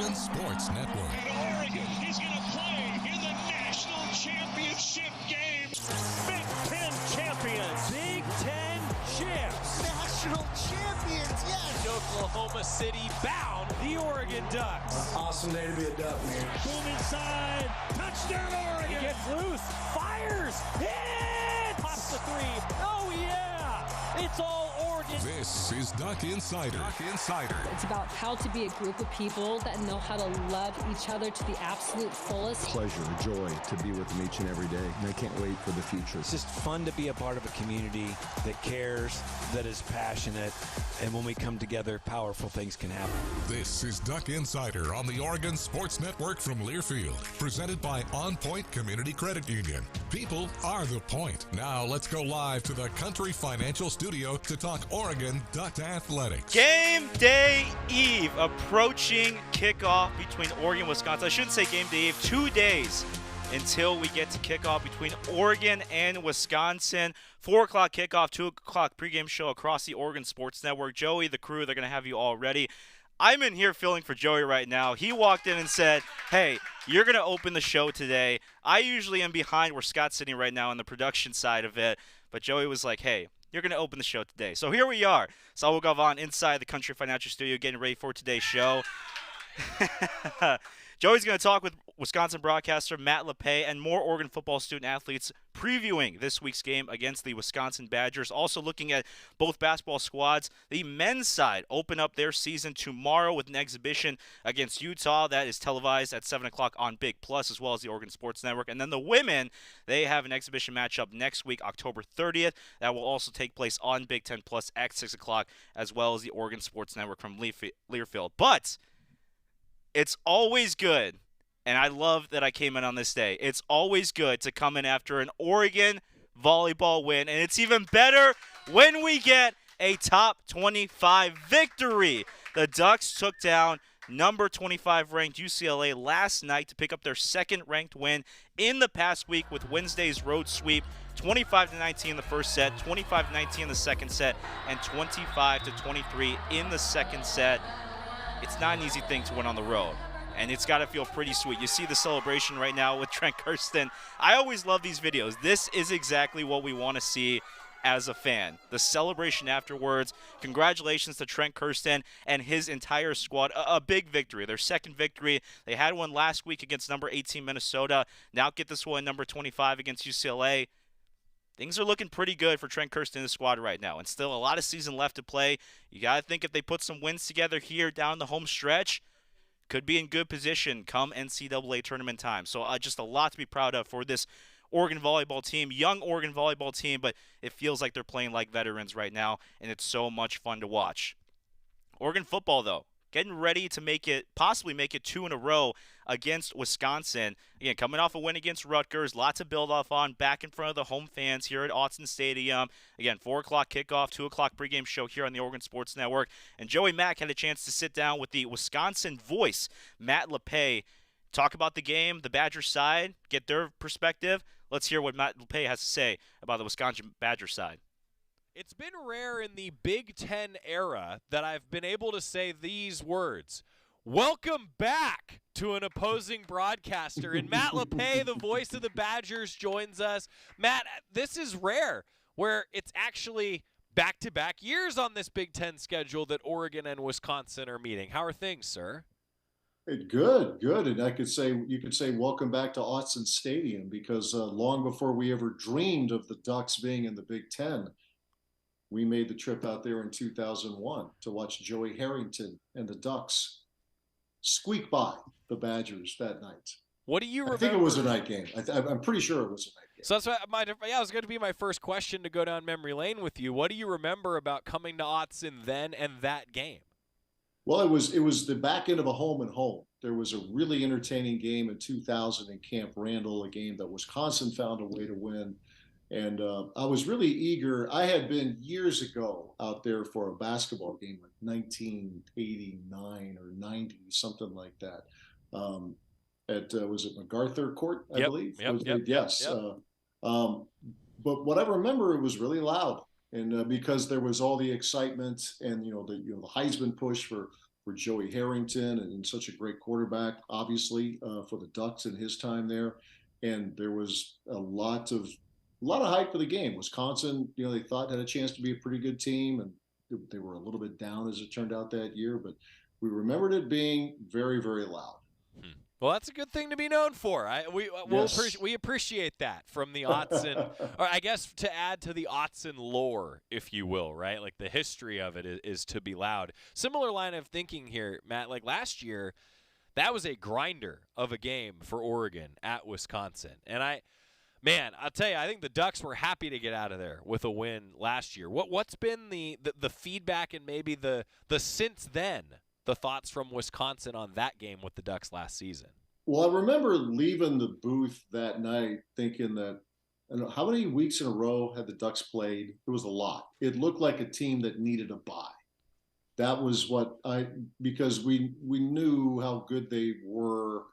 Oregon Sports Network. And Oregon is going to play in the national championship game. Big Ten champions. Big Ten champs. National champions, yes. Oklahoma City bound the Oregon Ducks. Awesome day to be a Duck, man. Boom inside. Touchdown Oregon. He gets loose. Fires. Hit it. Pops the three. Oh, yeah. It's all Oregon. This is Duck Insider. Duck Insider. It's about how to be a group of people that know how to love each other to the absolute fullest. Pleasure, joy to be with them each and every day. And I can't wait for the future. It's just fun to be a part of a community that cares, that is passionate, and when we come together, powerful things can happen. This is Duck Insider on the Oregon Sports Network from Learfield, presented by OnPoint Community Credit Union. People are the point. Now let's go live to the Country Financial Studio to talk Oregon Duck Athletics. Game day eve approaching kickoff between Oregon and Wisconsin. I shouldn't say game day eve, 2 days until we get to kickoff between Oregon and Wisconsin. 4 o'clock kickoff, 2 o'clock pregame show across the Oregon Sports Network. Joey, the crew, they're going to have you all ready. I'm in here feeling for Joey right now. He walked in and said, hey, you're going to open the show today. I usually am behind where Scott's sitting right now on the production side of it. But Joey was like, hey, you're going to open the show today. So here we are. Saul Gavon inside the Country Financial Studio getting ready for today's show. Joey's going to talk with Wisconsin broadcaster Matt Lepay and more Oregon football student-athletes previewing this week's game against the Wisconsin Badgers. Also looking at both basketball squads. The men's side open up their season tomorrow with an exhibition against Utah. That is televised at 7 o'clock on Big Plus as well as the Oregon Sports Network. And then the women, they have an exhibition matchup next week, October 30th. That will also take place on Big Ten Plus at 6 o'clock as well as the Oregon Sports Network from Learfield. But it's always good, and I love that I came in on this day. It's always good to come in after an Oregon volleyball win, and it's even better when we get a top 25 victory. The Ducks took down number 25 ranked UCLA last night to pick up their second ranked win in the past week with Wednesday's road sweep. 25-19 in the first set, 25-19 in the second set, and 25-23 in the second set. It's not an easy thing to win on the road, and it's got to feel pretty sweet. You see the celebration right now with Trent Kirsten. I always love these videos. This is exactly what we want to see as a fan. The celebration afterwards. Congratulations to Trent Kirsten and his entire squad. A big victory. Their second victory. They had one last week against number 18 Minnesota. Now get this one, number 25 against UCLA. Things are looking pretty good for Trent Kirsten and the squad right now, and still a lot of season left to play. You got to think if they put some wins together here down the home stretch, could be in good position come NCAA tournament time. So just a lot to be proud of for this Oregon volleyball team, young Oregon volleyball team, but it feels like they're playing like veterans right now, and it's so much fun to watch. Oregon football, though, getting ready to possibly make it 2 in a row against Wisconsin. Again, coming off a win against Rutgers, lots to build off on, back in front of the home fans here at Autzen Stadium. Again, 4 o'clock kickoff, 2 o'clock pregame show here on the Oregon Sports Network. And Joey Mack had a chance to sit down with the Wisconsin voice, Matt Lepay, talk about the game, the Badgers side, get their perspective. Let's hear what Matt Lepay has to say about the Wisconsin Badgers side. It's been rare in the Big Ten era that I've been able to say these words. Welcome back to an opposing broadcaster. And Matt Lepay, the voice of the Badgers, joins us. Matt, this is rare, where it's actually back-to-back years on this Big Ten schedule that Oregon and Wisconsin are meeting. How are things, sir? Good. And you could say welcome back to Autzen Stadium, because long before we ever dreamed of the Ducks being in the Big Ten, we made the trip out there in 2001 to watch Joey Harrington and the Ducks squeak by the Badgers that night. What do you remember? I think it was a night game. I'm pretty sure it was a night game. So that's what it was going to be my first question to go down memory lane with you. What do you remember about coming to Autzen then and that game? Well, it was the back end of a home and home. There was a really entertaining game in 2000 in Camp Randall, a game that Wisconsin found a way to win. And I was really eager. I had been years ago out there for a basketball game, like 1989 or 90, something like that. Was it MacArthur Court, I believe? Yes. But what I remember, it was really loud, and because there was all the excitement and the Heisman push for Joey Harrington and such a great quarterback, obviously, for the Ducks in his time there. And there was a lot of hype for the game. Wisconsin, they thought had a chance to be a pretty good team, and they were a little bit down as it turned out that year, but we remembered it being very, very loud. Well, that's a good thing to be known for. We appreciate that from the Autzen, or I guess to add to the Autzen lore, if you will, right? Like the history of it is to be loud. Similar line of thinking here, Matt. Like last year, that was a grinder of a game for Oregon at Wisconsin, and I'll tell you, I think the Ducks were happy to get out of there with a win last year. What's been the feedback and maybe the since then? The thoughts from Wisconsin on that game with the Ducks last season? Well, I remember leaving the booth that night thinking that, I don't know, how many weeks in a row had the Ducks played? It was a lot. It looked like a team that needed a bye. That was because we knew how good they were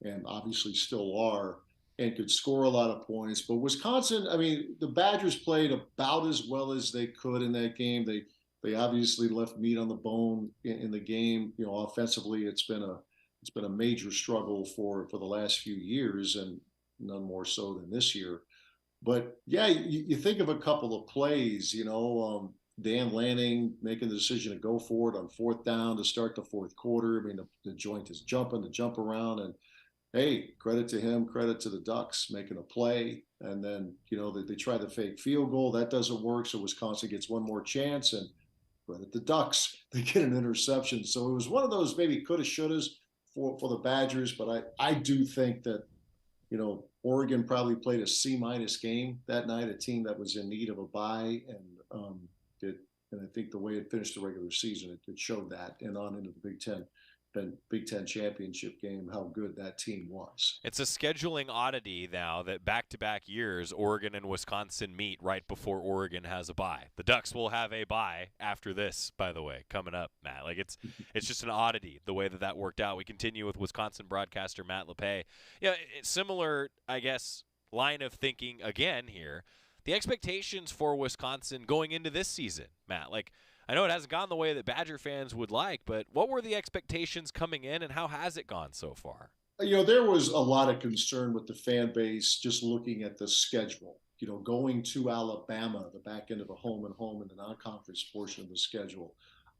and obviously still are and could score a lot of points. But Wisconsin, the Badgers played about as well as they could in that game. They obviously left meat on the bone in the game. Offensively, it's been a major struggle for the last few years, and none more so than this year. But yeah, you think of a couple of plays. Dan Lanning making the decision to go for it on 4th down to start the 4th quarter. The joint is jumping, the jump around, and hey, credit to him, credit to the Ducks making a play. And then they try the fake field goal, that doesn't work, so Wisconsin gets one more chance, and credit the Ducks, they get an interception. So it was one of those maybe coulda, shouldas for the Badgers, but I do think that, Oregon probably played a C- game that night, a team that was in need of a bye, and I think the way it finished the regular season, it showed that, and on into the Big Ten championship game, how good that team was. It's a scheduling oddity now that back-to-back years, Oregon and Wisconsin meet right before Oregon has a bye. The Ducks will have a bye after this, by the way, coming up, Matt. Like it's just an oddity the way that worked out. We continue with Wisconsin broadcaster Matt Lepay. Similar, I guess, line of thinking again here. The expectations for Wisconsin going into this season, Matt, I know it hasn't gone the way that Badger fans would like, but what were the expectations coming in, and how has it gone so far? There was a lot of concern with the fan base just looking at the schedule. Going to Alabama, the back end of the home in the non-conference portion of the schedule.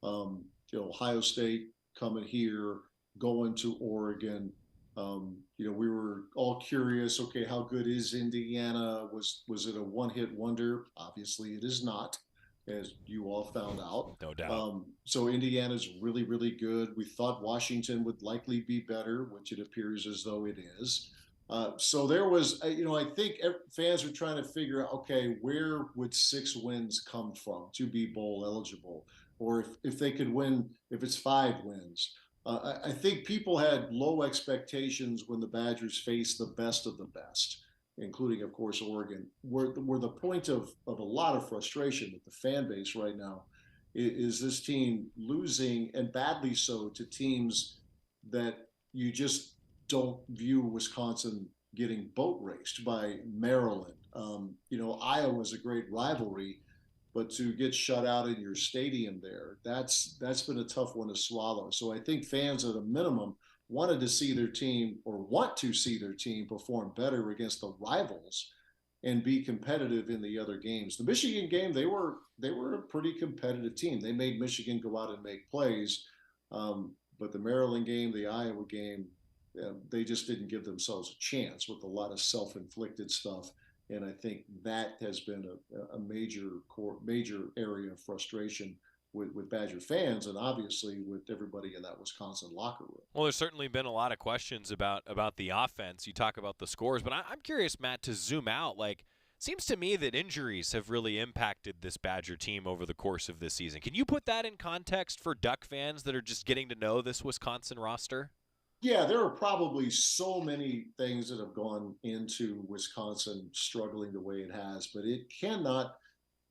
Ohio State coming here, going to Oregon. We were all curious, okay, how good is Indiana? Was it a one-hit wonder? Obviously, it is not, as you all found out. No doubt. So Indiana's really, really good. We thought Washington would likely be better, which it appears as though it is. So there was, I think fans are trying to figure out, okay, where would 6 wins come from to be bowl eligible? Or if they could win, if it's 5 wins. I think people had low expectations when the Badgers faced the best of the best, including, of course, Oregon. Where the point of a lot of frustration with the fan base right now is this team losing, and badly so, to teams that you just don't view Wisconsin getting boat raced by Maryland. Iowa's a great rivalry, but to get shut out in your stadium there, that's been a tough one to swallow. So I think fans at a minimum want to see their team perform better against the rivals and be competitive in the other games. The Michigan game, they were a pretty competitive team. They made Michigan go out and make plays, but the Maryland game, the Iowa game, they just didn't give themselves a chance with a lot of self-inflicted stuff. And I think that has been a major area of frustration with Badger fans, and obviously with everybody in that Wisconsin locker room. Well, there's certainly been a lot of questions about the offense. You talk about the scores, but I'm curious, Matt, to zoom out. Seems to me that injuries have really impacted this Badger team over the course of this season. Can you put that in context for Duck fans that are just getting to know this Wisconsin roster? Yeah, there are probably so many things that have gone into Wisconsin struggling the way it has, but it cannot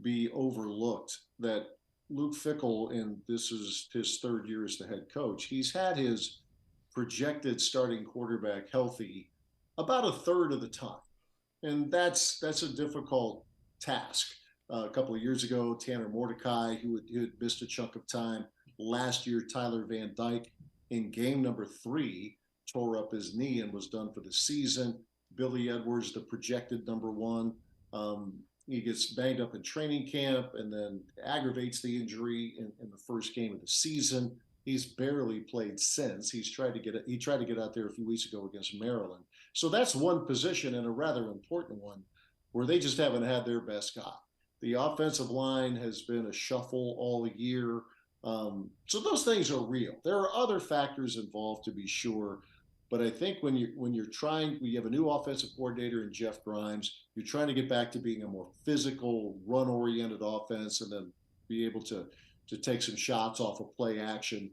be overlooked that Luke Fickell, and this is his 3rd year as the head coach, he's had his projected starting quarterback healthy about a third of the time. And that's a difficult task. A couple of years ago, Tanner Mordecai, who had missed a chunk of time, last year, Tyler Van Dyke in game number 3 tore up his knee and was done for the season. Billy Edwards, the projected number 1, he gets banged up in training camp and then aggravates the injury in the first game of the season. He's barely played since. He tried to get out there a few weeks ago against Maryland. So that's one position, and a rather important one, where they just haven't had their best guy. The offensive line has been a shuffle all year. So those things are real. There are other factors involved, to be sure. But I think when you have a new offensive coordinator in Jeff Grimes, you're trying to get back to being a more physical, run-oriented offense, and then be able to take some shots off of play action.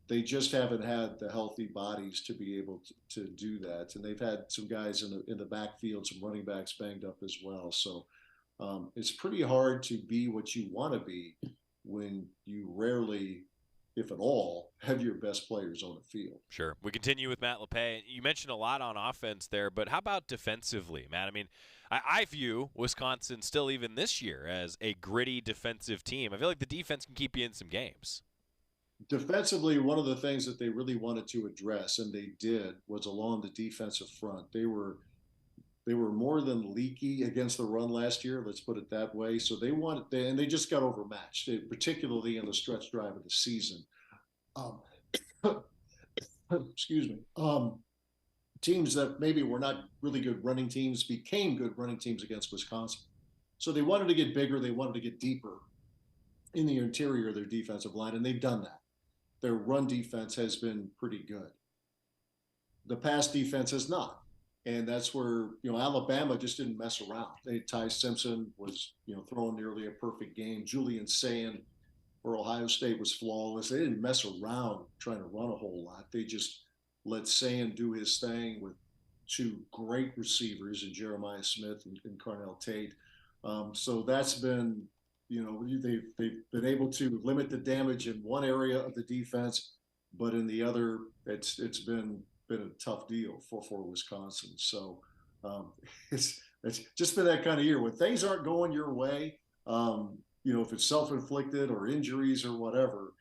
They just haven't had the healthy bodies to be able to do that, and they've had some guys in the backfield, some running backs banged up as well. So it's pretty hard to be what you want to be when you rarely, if at all, have your best players on the field. Sure. We continue with Matt Lepay. You mentioned a lot on offense there, but how about defensively, Matt? I mean, I view Wisconsin still even this year as a gritty defensive team. I feel like the defense can keep you in some games. Defensively, one of the things that they really wanted to address, and they did, was along the defensive front. They were more than leaky against the run last year, let's put it that way. So they just got overmatched, particularly in the stretch drive of the season. Excuse me. Teams that maybe were not really good running teams became good running teams against Wisconsin. So they wanted to get bigger. They wanted to get deeper in the interior of their defensive line, and they've done that. Their run defense has been pretty good. The pass defense has not. And that's where, Alabama just didn't mess around. Ty Simpson was, throwing nearly a perfect game. Julian Sayin for Ohio State was flawless. They didn't mess around trying to run a whole lot. They just let Sayin do his thing with 2 great receivers in Jeremiah Smith and Carnell Tate. So that's been, they've been able to limit the damage in one area of the defense, but in the other, it's been a tough deal for Wisconsin. So it's just been that kind of year when things aren't going your way. If it's self-inflicted or injuries or whatever,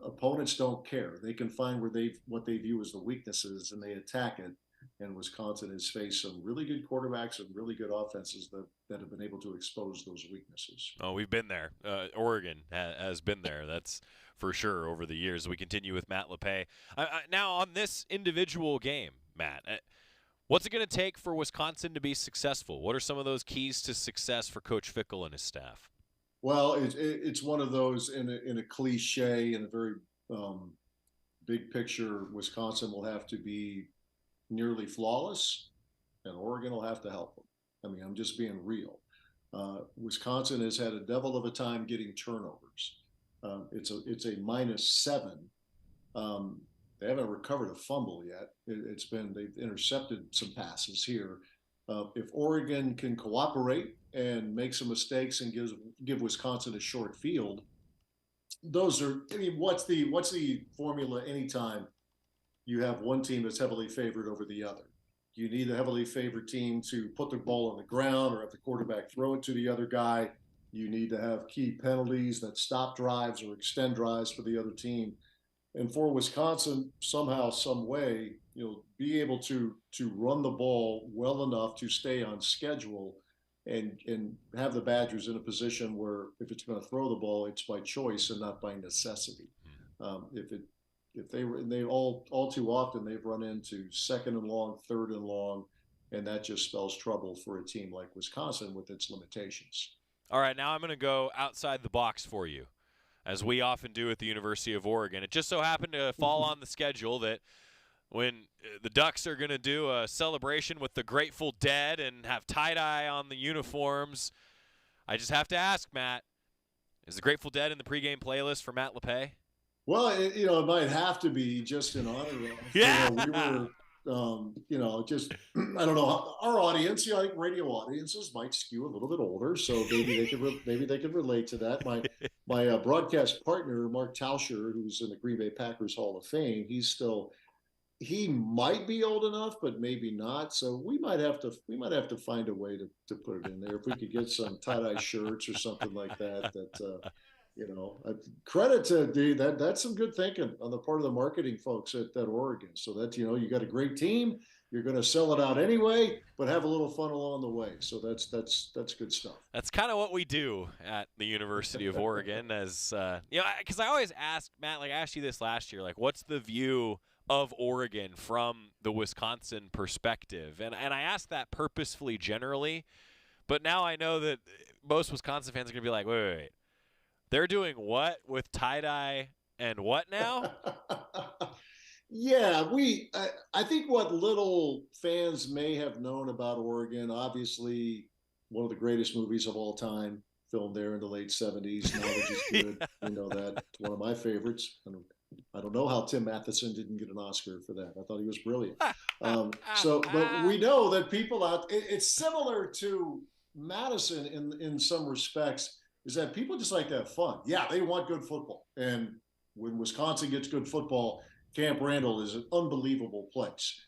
opponents don't care. They can find what they view as the weaknesses and they attack it. And Wisconsin has faced some really good quarterbacks and really good offenses that have been able to expose those weaknesses. Oh, we've been there. Oregon has been there. That's for sure over the years. We continue with Matt Lepay. Now, on this individual game, Matt, what's it going to take for Wisconsin to be successful? What are some of those keys to success for Coach Fickell and his staff? Well, it's one of those in a cliche, in a very big picture. Wisconsin will have to be nearly flawless, and Oregon will have to help them. I mean, I'm just being real. Wisconsin has had a devil of a time getting turnovers. It's a -7. They haven't recovered a fumble yet. They've intercepted some passes here. If Oregon can cooperate and make some mistakes and give Wisconsin a short field, what's the formula anytime you have one team that's heavily favored over the other? You need a heavily favored team to put the ball on the ground or have the quarterback throw it to the other guy. You need to have key penalties that stop drives or extend drives for the other team. And for Wisconsin, somehow, some way, be able to run the ball well enough to stay on schedule and have the Badgers in a position where if it's going to throw the ball, it's by choice and not by necessity. If they all too often they've run into 2nd and long, 3rd and long, and that just spells trouble for a team like Wisconsin with its limitations. All right, now I'm going to go outside the box for you, as we often do at the University of Oregon. It just so happened to fall on the schedule that when the Ducks are going to do a celebration with the Grateful Dead and have tie-dye on the uniforms, I just have to ask, Matt, is the Grateful Dead in the pregame playlist for Matt Lepay? Well, it might have to be just in honor of. Yeah. We were, just I don't know, our audience. I think radio audiences might skew a little bit older, so maybe they could relate to that. My broadcast partner, Mark Tauscher, who's in the Green Bay Packers Hall of Fame, he might be old enough, but maybe not. So we might have to find a way to put it in there. If we could get some tie-dye shirts or something like that Credit to that's some good thinking on the part of the marketing folks at Oregon. So that, you got a great team. You're going to sell it out anyway, but have a little fun along the way. So that's good stuff. That's kind of what we do at the University of Oregon, as because I always ask Matt, like I asked you this last year, like what's the view of Oregon from the Wisconsin perspective? And I ask that purposefully generally, but now I know that most Wisconsin fans are going to be like, wait. They're doing what with tie-dye and what now? Yeah, I think what little fans may have known about Oregon, obviously one of the greatest movies of all time, filmed there in the late 70s. Knowledge is good. Yeah. You know that. It's one of my favorites. I don't know how Tim Matheson didn't get an Oscar for that. I thought he was brilliant. But we know that people it's similar to Madison in some respects, is that people just like to have fun. Yeah, they want good football. And when Wisconsin gets good football, Camp Randall is an unbelievable place.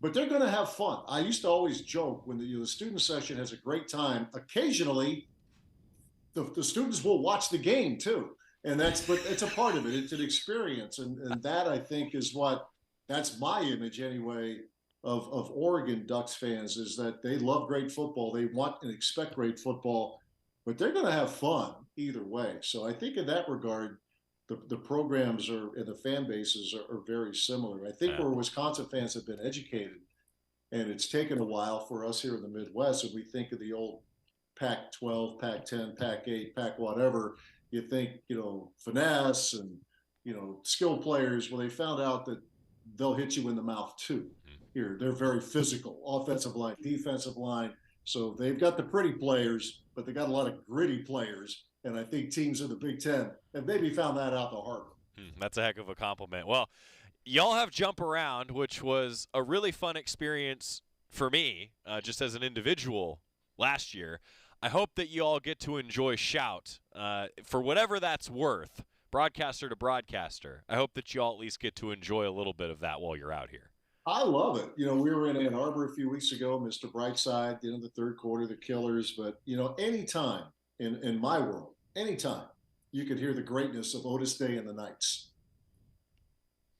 But they're going to have fun. I used to always joke when the student session has a great time. Occasionally, the students will watch the game too. But it's a part of it. It's an experience. And that, I think, that's my image anyway of Oregon Ducks fans, is that they love great football. They want and expect great football. But they're going to have fun either way. So I think in that regard, the programs and the fan bases are very similar. I think where Wisconsin fans have been educated, and it's taken a while for us here in the Midwest, and we think of the old Pac-12, Pac-10, Pac-8, Pac whatever, you think, finesse and, skill players. Well, they found out that they'll hit you in the mouth too. Here, they're very physical, offensive line, defensive line. So they've got the pretty players, but they got a lot of gritty players. And I think teams in the Big Ten have maybe found that out the hard way. That's a heck of a compliment. Well, y'all have Jump Around, which was a really fun experience for me, just as an individual last year. I hope that you all get to enjoy Shout for whatever that's worth, broadcaster to broadcaster. I hope that you all at least get to enjoy a little bit of that while you're out here. I love it. We were in Ann Arbor a few weeks ago, Mr. Brightside, the third quarter, the Killers. But, anytime in my world, anytime you could hear the greatness of Otis Day and the Knights,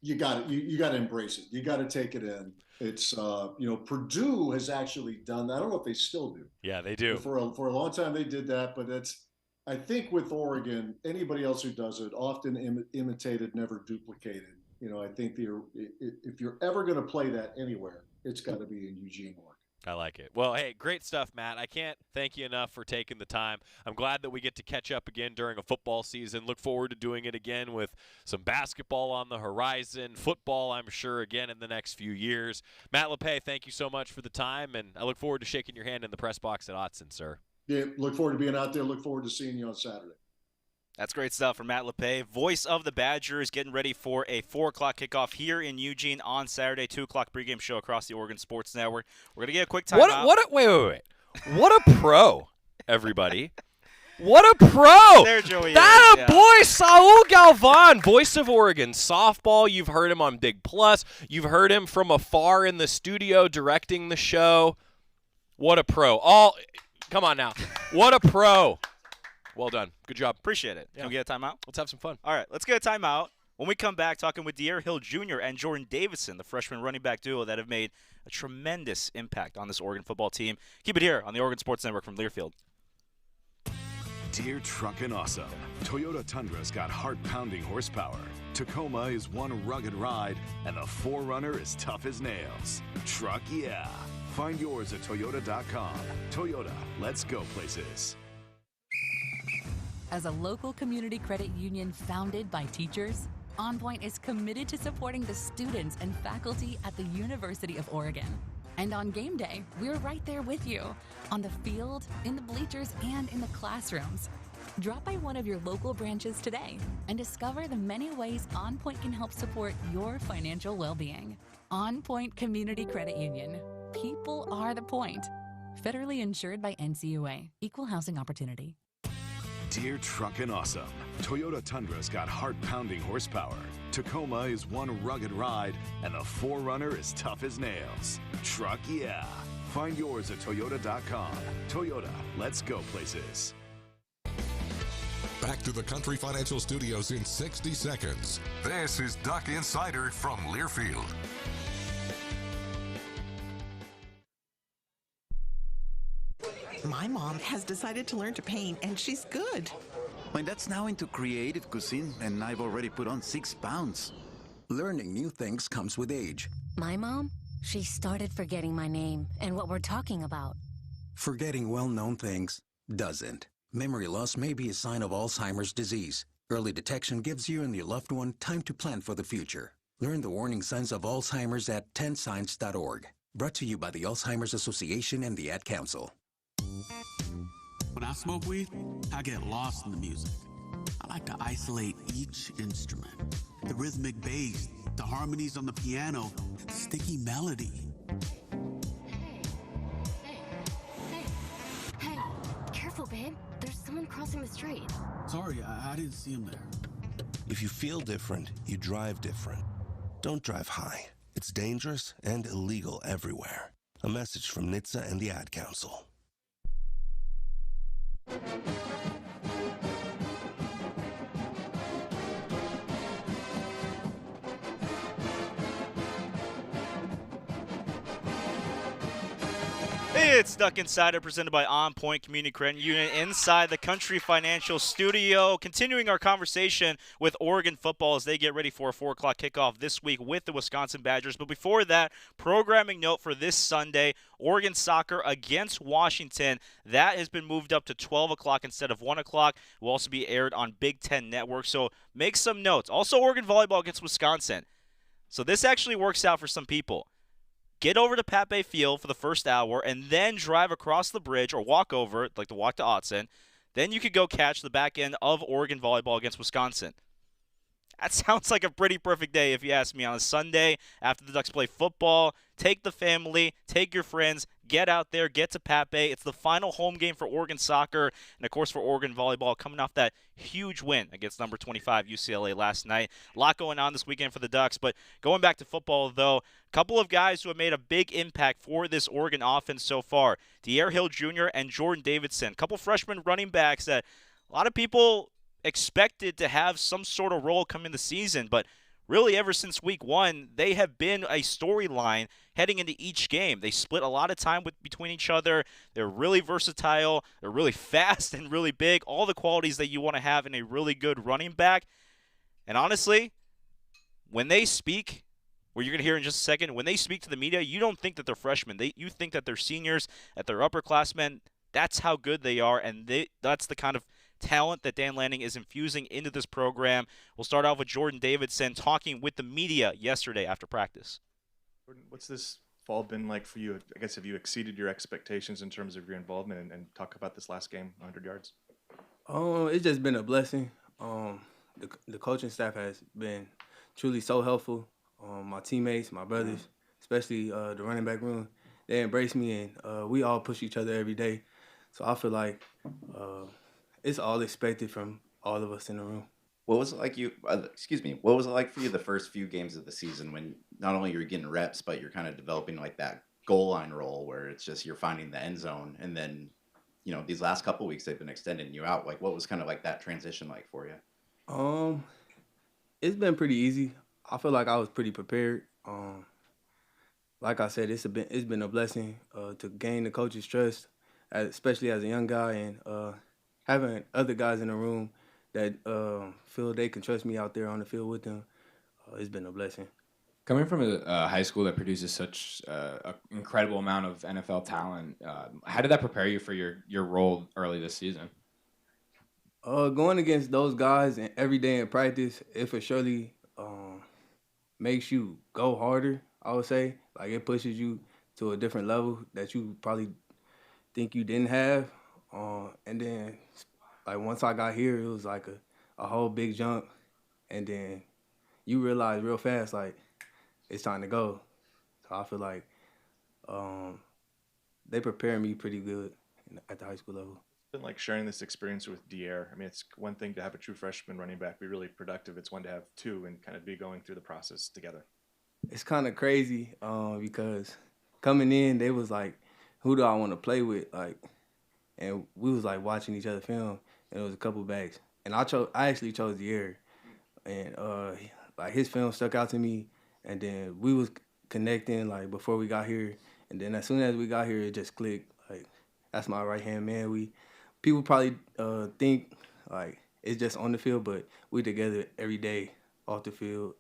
you got it. You got to embrace it. You got to take it in. It's, Purdue has actually done that. I don't know if they still do. Yeah, they do. For a long time they did that, but I think with Oregon, anybody else who does it, often imitated, never duplicated. I think if you're ever going to play that anywhere, it's got to be in Eugene, Oregon. I like it. Well, hey, great stuff, Matt. I can't thank you enough for taking the time. I'm glad that we get to catch up again during a football season. Look forward to doing it again with some basketball on the horizon, football, I'm sure, again in the next few years. Matt Lepay, thank you so much for the time, and I look forward to shaking your hand in the press box at Autzen, sir. Yeah, look forward to being out there. Look forward to seeing you on Saturday. That's great stuff from Matt Lepay, voice of the Badgers, getting ready for a 4 o'clock kickoff here in Eugene on Saturday, 2 o'clock pregame show across the Oregon Sports Network. We're going to get a quick timeout. Wait. What a pro, everybody. What a pro. There Joey that is, a boy, Saul Galvan, voice of Oregon softball. You've heard him on Big Plus. You've heard him from afar in the studio directing the show. What a pro. Come on now. What a pro. Well done. Good job. Appreciate it. Yeah. Can we get a timeout? Let's have some fun. All right, let's get a timeout. When we come back, talking with De'Aaron Hill Jr. and Jordan Davison, the freshman running back duo that have made a tremendous impact on this Oregon football team. Keep it here on the Oregon Sports Network from Learfield. Dear Truckin' Awesome, Toyota Tundra's got heart-pounding horsepower. Tacoma is one rugged ride, and the 4Runner is tough as nails. Truck yeah. Find yours at Toyota.com. Toyota, let's go places. As a local community credit union founded by teachers, OnPoint is committed to supporting the students and faculty at the University of Oregon. And on game day, we're right there with you, on the field, in the bleachers, and in the classrooms. Drop by one of your local branches today and discover the many ways OnPoint can help support your financial well-being. OnPoint Community Credit Union. People are the point. Federally insured by NCUA. Equal housing opportunity. Dear Truckin' Awesome, Toyota Tundra's got heart-pounding horsepower. Tacoma is one rugged ride, and the 4Runner is tough as nails. Truck yeah. Find yours at Toyota.com. Toyota, let's go places. Back to the Country Financial Studios in 60 seconds. This is Duck Insider from Learfield. My mom has decided to learn to paint, and she's good. My dad's now into creative cuisine, and I've already put on 6 pounds. Learning new things comes with age. My mom, she started forgetting my name and what we're talking about. Forgetting well-known things doesn't. Memory loss may be a sign of Alzheimer's disease. Early detection gives you and your loved one time to plan for the future. Learn the warning signs of Alzheimer's at 10signs.org. Brought to you by the Alzheimer's Association and the Ad Council. When I smoke weed, I get lost in the music. I like to isolate each instrument. The rhythmic bass, the harmonies on the piano, the sticky melody. Hey, careful, babe. There's someone crossing the street. Sorry, I didn't see him there. If you feel different, you drive different. Don't drive high. It's dangerous and illegal everywhere. A message from NHTSA and the Ad Council. It's Duck Insider presented by OnPoint Community Credit Union inside the Country Financial Studio. Continuing our conversation with Oregon football as they get ready for a 4 o'clock kickoff this week with the Wisconsin Badgers. But before that, programming note for this Sunday, Oregon soccer against Washington. That has been moved up to 12 o'clock instead of 1 o'clock. It will also be aired on Big Ten Network. So make some notes. Also, Oregon volleyball against Wisconsin. So this actually works out for some people. Get over to Pat Bay Field for the first hour and then drive across the bridge or walk over, like to walk to Autzen. Then you could go catch the back end of Oregon volleyball against Wisconsin. That sounds like a pretty perfect day if you ask me on a Sunday after the Ducks play football. Take the family, take your friends, get out there, get to Pat Bay. It's the final home game for Oregon soccer and, of course, for Oregon volleyball coming off that huge win against number 25 UCLA last night. A lot going on this weekend for the Ducks, but going back to football, though, a couple of guys who have made a big impact for this Oregon offense so far. De'Aaron Hill Jr. and Jordan Davidson, a couple freshman running backs that a lot of people expected to have some sort of role come in the season, but really ever since week one, they have been a storyline heading into each game. They split a lot of time between each other. They're really versatile. They're really fast and really big. All the qualities that you want to have in a really good running back. And honestly, when they speak, where you're going to hear in just a second, when they speak to the media, you don't think that they're freshmen. You think that they're seniors, that they're upperclassmen. That's how good they are, and that's the kind of talent that Dan Lanning is infusing into this program. We'll start off with Jordan Davidson talking with the media yesterday after practice. Jordan, what's this fall been like for you? I guess have you exceeded your expectations in terms of your involvement and talk about this last game, 100 yards? It's just been a blessing. The coaching staff has been truly so helpful. My teammates, my brothers, especially the running back room, they embrace me, and we all push each other every day. So I feel like it's all expected from all of us in the room. What was it like what was it like for you the first few games of the season when not only you're getting reps, but you're kind of developing like that goal line role where it's just you're finding the end zone, and then, you know, these last couple of weeks they've been extending you out. Like, what was kind of like that transition like for you? It's been pretty easy. I feel like I was pretty prepared. Like I said, it's been a blessing to gain the coach's trust, especially as a young guy, and having other guys in the room that feel they can trust me out there on the field with them. It's been a blessing. Coming from a high school that produces such an incredible amount of NFL talent, how did that prepare you for your role early this season? Going against those guys and every day in practice, it for surely makes you go harder, I would say. Like, it pushes you to a different level that you probably think you didn't have. And then, like, once I got here, it was like a whole big jump. And then you realize real fast, like, it's time to go. So I feel like they prepared me pretty good at the high school level. It's been like sharing this experience with De'Aaron. I mean, it's one thing to have a true freshman running back be really productive. It's one to have two and kind of be going through the process together. It's kind of crazy because coming in, they was like, who do I want to play with? Like, and we was like watching each other film, and it was a couple backs. and I actually chose Dier, and like his film stuck out to me, and then we was connecting like before we got here, and then as soon as we got here, it just clicked. Like that's my right hand man. People probably think like it's just on the field, but we together every day, off the field,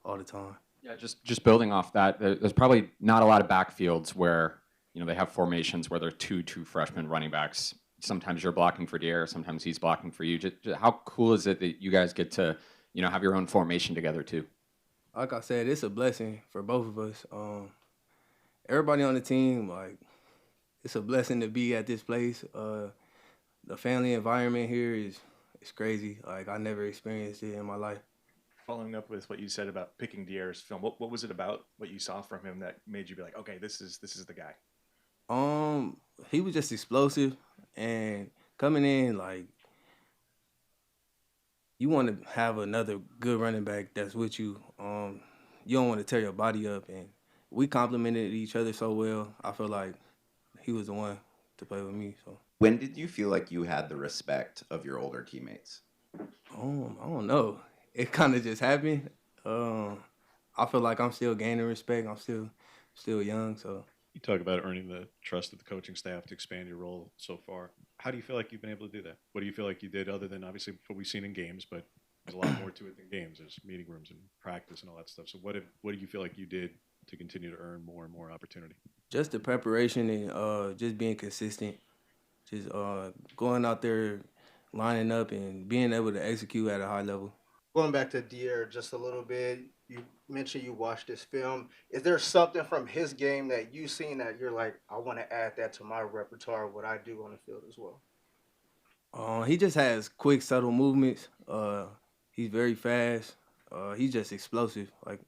all the time. Yeah, just building off that, there's probably not a lot of backfields where they have formations where there are two true freshman running backs. Sometimes you're blocking for Dier, sometimes he's blocking for you. Just how cool is it that you guys get to have your own formation together too? Like I said, it's a blessing for both of us. Everybody on the team, like, it's a blessing to be at this place. The family environment here is crazy. Like, I never experienced it in my life. Following up with what you said about picking Dier's film, what was it about what you saw from him that made you be like, okay, this is the guy? He was just explosive, and coming in, like, you want to have another good running back that's with you. You don't want to tear your body up, and we complemented each other so well. I feel like he was the one to play with me. So. When did you feel like you had the respect of your older teammates? I don't know. It kind of just happened. I feel like I'm still gaining respect. I'm still young, so. You talk about earning the trust of the coaching staff to expand your role so far. How do you feel like you've been able to do that? What do you feel like you did other than obviously what we've seen in games, but there's a lot more to it than games. There's meeting rooms and practice and all that stuff. So what do you feel like you did to continue to earn more and more opportunity? Just the preparation and just being consistent. Just going out there, lining up, and being able to execute at a high level. Going back to Dier just a little bit, you mentioned you watched this film. Is there something from his game that you've seen that you're like, I want to add that to my repertoire, what I do on the field as well? He just has quick, subtle movements. He's very fast. He's just explosive. Like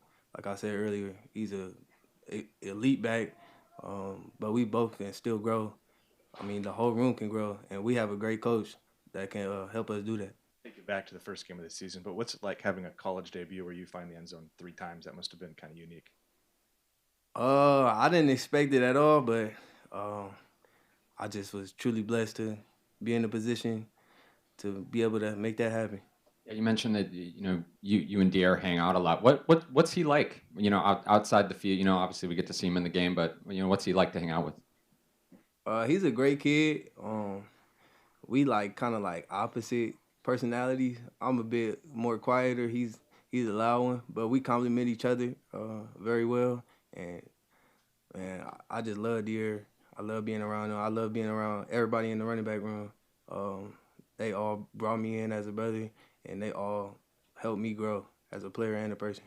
I said earlier, he's a elite back. But we both can still grow. I mean, the whole room can grow, and we have a great coach that can help us do that. Take you back to the first game of the season, but what's it like having a college debut where you find the end zone 3 times? That must have been kind of unique. I didn't expect it at all, but I just was truly blessed to be in a position to be able to make that happen. Yeah, you mentioned that you and Dier hang out a lot. What's he like? Outside the field. Obviously we get to see him in the game, but what's he like to hang out with? He's a great kid. We kind of opposite personalities. I'm a bit more quieter. He's a loud one, but we complement each other very well. And I just love Dier. I love being around him. I love being around everybody in the running back room. They all brought me in as a brother, and they all helped me grow as a player and a person.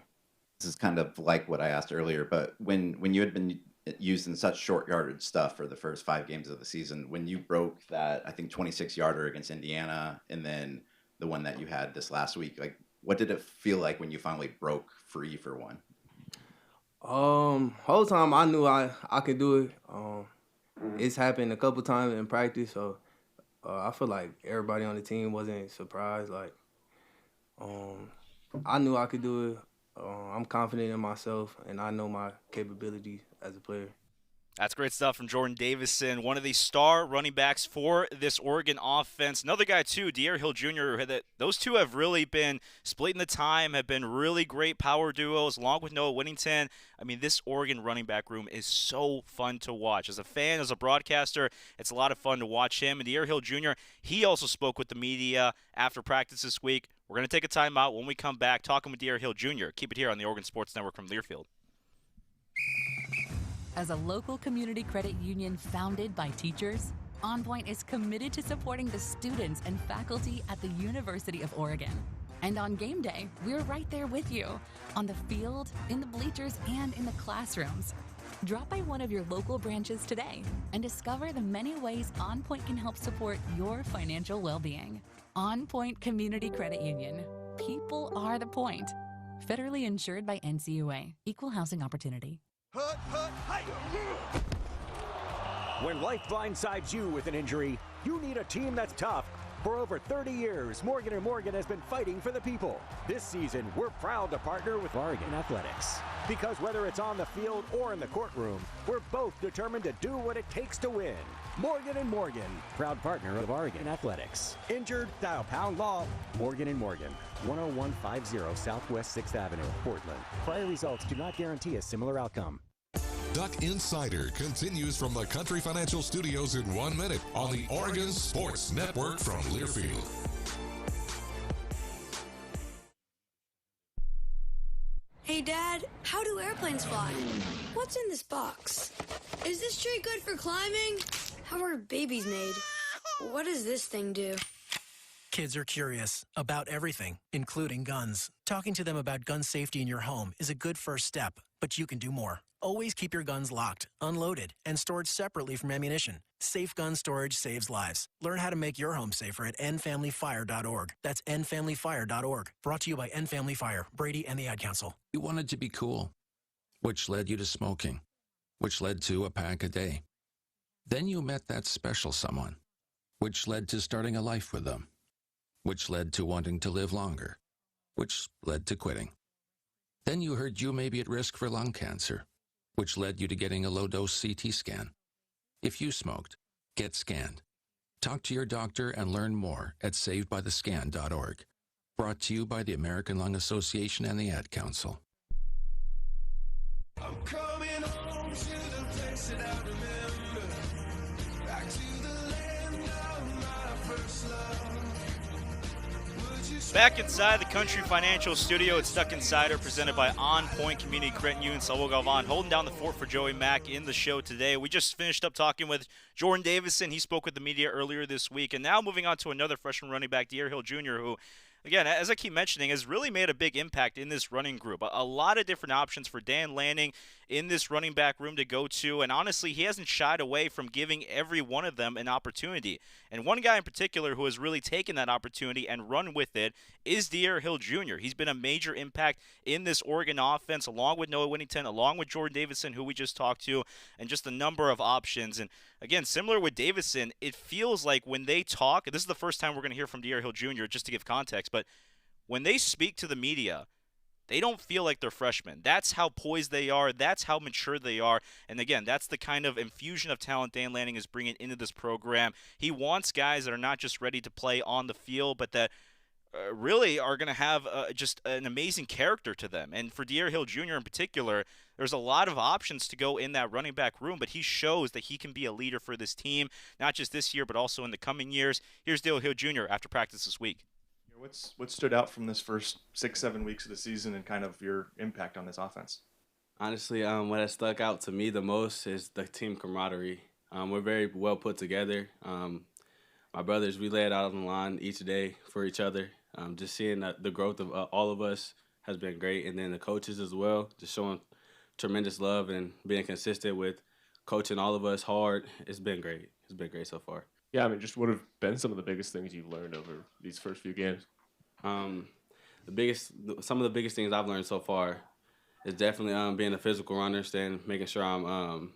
This is kind of like what I asked earlier, but when you had been using such short yardage stuff for the first 5 games of the season, when you broke that, I think, 26-yarder against Indiana, and then the one that you had this last week, what did it feel like when you finally broke free for one? Whole time I knew I could do it. It's happened a couple times in practice, so I feel like everybody on the team wasn't surprised. I knew I could do it. I'm confident in myself, and I know my capabilities as a player. That's great stuff from Jordan Davison, one of the star running backs for this Oregon offense. Another guy, too, Dier Hill Jr., those two have really been splitting the time, have been really great power duos, along with Noah Whittington. I mean, this Oregon running back room is so fun to watch. As a fan, as a broadcaster, it's a lot of fun to watch him. And Dier Hill Jr., he also spoke with the media after practice this week. We're going to take a timeout. When we come back, talking with Dier Hill Jr. Keep it here on the Oregon Sports Network from Learfield. As a local community credit union founded by teachers, OnPoint is committed to supporting the students and faculty at the University of Oregon. And on game day, we're right there with you, on the field, in the bleachers, and in the classrooms. Drop by one of your local branches today and discover the many ways OnPoint can help support your financial well-being. OnPoint Community Credit Union. People are the point. Federally insured by NCUA. Equal housing opportunity. When life blindsides you with an injury, you need a team that's tough. For over 30 years, Morgan & Morgan has been fighting for the people. This season, we're proud to partner with Oregon Athletics. Because whether it's on the field or in the courtroom, we're both determined to do what it takes to win. Morgan & Morgan, proud partner of Oregon Athletics. Injured? Dial Pound Law. Morgan & Morgan, 10150 Southwest 6th Avenue, Portland. Prior results do not guarantee a similar outcome. Duck Insider continues from the Country Financial Studios in 1 minute on the Oregon Sports Network from Learfield. Hey, Dad, how do airplanes fly? What's in this box? Is this tree good for climbing? How are babies made? What does this thing do? Kids are curious about everything, including guns. Talking to them about gun safety in your home is a good first step, but you can do more. Always keep your guns locked, unloaded, and stored separately from ammunition. Safe gun storage saves lives. Learn how to make your home safer at endfamilyfire.org. That's endfamilyfire.org. Brought to you by End Family Fire, Brady, and the Ad Council. You wanted to be cool, which led you to smoking, which led to a pack a day. Then you met that special someone, which led to starting a life with them, which led to wanting to live longer, which led to quitting. Then you heard you may be at risk for lung cancer, which led you to getting a low-dose CT scan. If you smoked, get scanned. Talk to your doctor and learn more at savedbythescan.org. Brought to you by the American Lung Association and the Ad Council. I'm coming home to the place that I remember, back to the land of my first love. Back inside the Country Financial Studio, it's Duck Insider presented by OnPoint Community Credit Union. Saul Galvan holding down the fort for Joey Mack in the show today. We just finished up talking with Jordan Davison. He spoke with the media earlier this week. And now moving on to another freshman running back, De'Aaron Hill Jr., who, again, as I keep mentioning, has really made a big impact in this running group. A lot of different options for Dan Lanning in this running back room to go to, and honestly, he hasn't shied away from giving every one of them an opportunity. And one guy in particular who has really taken that opportunity and run with it is De'Aaron Hill Jr. He's been a major impact in this Oregon offense, along with Noah Whittington, along with Jordan Davison, who we just talked to, and just a number of options. And again, similar with Davison, it feels like when they talk, and this is the first time we're going to hear from De'Aaron Hill Jr., just to give context, but when they speak to the media, they don't feel like they're freshmen. That's how poised they are. That's how mature they are. And again, that's the kind of infusion of talent Dan Lanning is bringing into this program. He wants guys that are not just ready to play on the field, but that really are going to have just an amazing character to them. And for De'Aaron Hill Jr. in particular, there's a lot of options to go in that running back room, but he shows that he can be a leader for this team, not just this year, but also in the coming years. Here's De'Aaron Hill Jr. after practice this week. What stood out from this first 6-7 weeks of the season and kind of your impact on this offense? Honestly, what has stuck out to me the most is the team camaraderie. We're very well put together. My brothers, we lay it out on the line each day for each other. Just seeing the growth of all of us has been great. And then the coaches as well, just showing tremendous love and being consistent with coaching all of us hard. It's been great. It's been great so far. Yeah, I mean, just what have been some of the biggest things you've learned over these first few games? Some of the biggest things I've learned so far is definitely being a physical runner, making sure I'm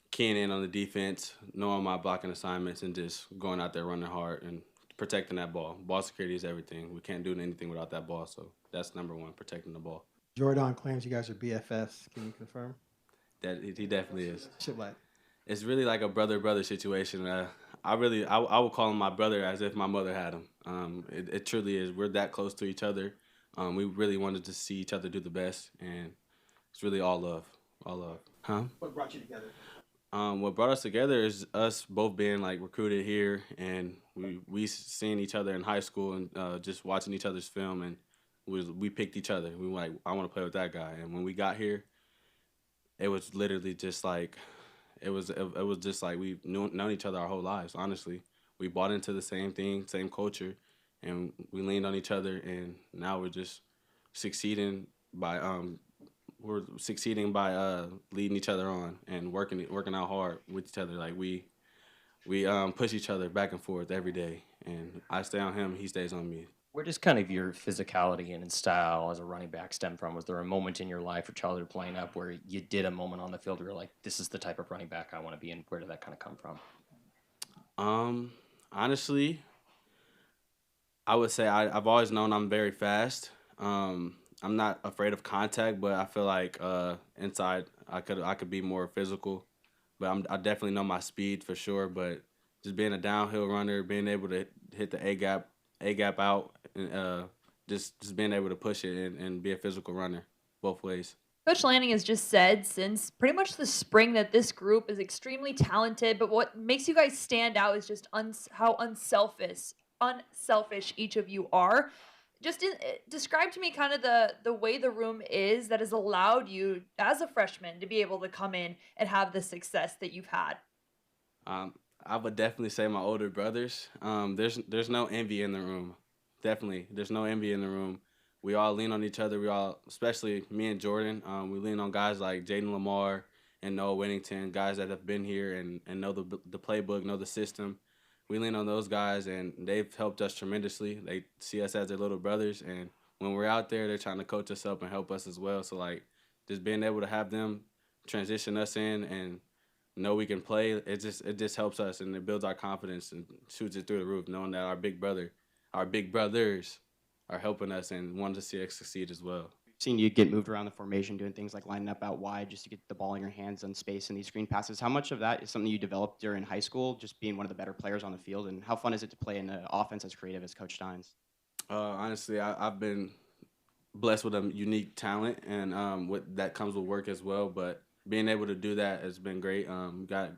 keying in on the defense, knowing my blocking assignments, and just going out there running hard and protecting that ball. Ball security is everything. We can't do anything without that ball, so that's number one, protecting the ball. Jordan claims you guys are BFFs. Can you confirm? That he definitely is. Shit like. It's really like a brother-brother situation. I would call him my brother as if my mother had him. It truly is. We're that close to each other. We really wanted to see each other do the best, and it's really all love. All love. Huh? What brought you together? What brought us together is us both being like recruited here, and we seeing each other in high school and just watching each other's film, and we picked each other. We were like, I want to play with that guy. And when we got here, it was literally just like it was just like we've known each other our whole lives. Honestly, we bought into the same thing, same culture, and we leaned on each other. And now we're just succeeding by leading each other on and working out hard with each other. Like we push each other back and forth every day, and I stay on him, he stays on me. Where does kind of your physicality and style as a running back stem from? Was there a moment in your life or childhood playing up where you did a moment on the field where you're like, this is the type of running back I want to be, and where did that kind of come from? Honestly, I would say I've always known I'm very fast. I'm not afraid of contact, but I feel like inside I could be more physical. But I definitely know my speed for sure. But just being a downhill runner, being able to hit the A gap out, and just being able to push it and be a physical runner both ways. Coach Lanning has just said since pretty much the spring that this group is extremely talented, but what makes you guys stand out is just how unselfish each of you are. Just describe to me kind of the way the room is that has allowed you as a freshman to be able to come in and have the success that you've had. I would definitely say my older brothers. There's no envy in the room. Definitely, there's no envy in the room. We all lean on each other. We all, especially me and Jordan, we lean on guys like Jaden Lamar and Noah Whittington, guys that have been here and know the playbook, know the system. We lean on those guys, and they've helped us tremendously. They see us as their little brothers, and when we're out there, they're trying to coach us up and help us as well. So, like, just being able to have them transition us in and know we can play, it just helps us, and it builds our confidence and shoots it through the roof, knowing that our big brothers are helping us and want to see us succeed as well. Seeing you get moved around the formation, doing things like lining up out wide just to get the ball in your hands on space and these screen passes. How much of that is something you developed during high school, just being one of the better players on the field? And how fun is it to play in an offense as creative as Coach Stein's? Honestly, I've been blessed with a unique talent, and that comes with work as well. But being able to do that has been great. Got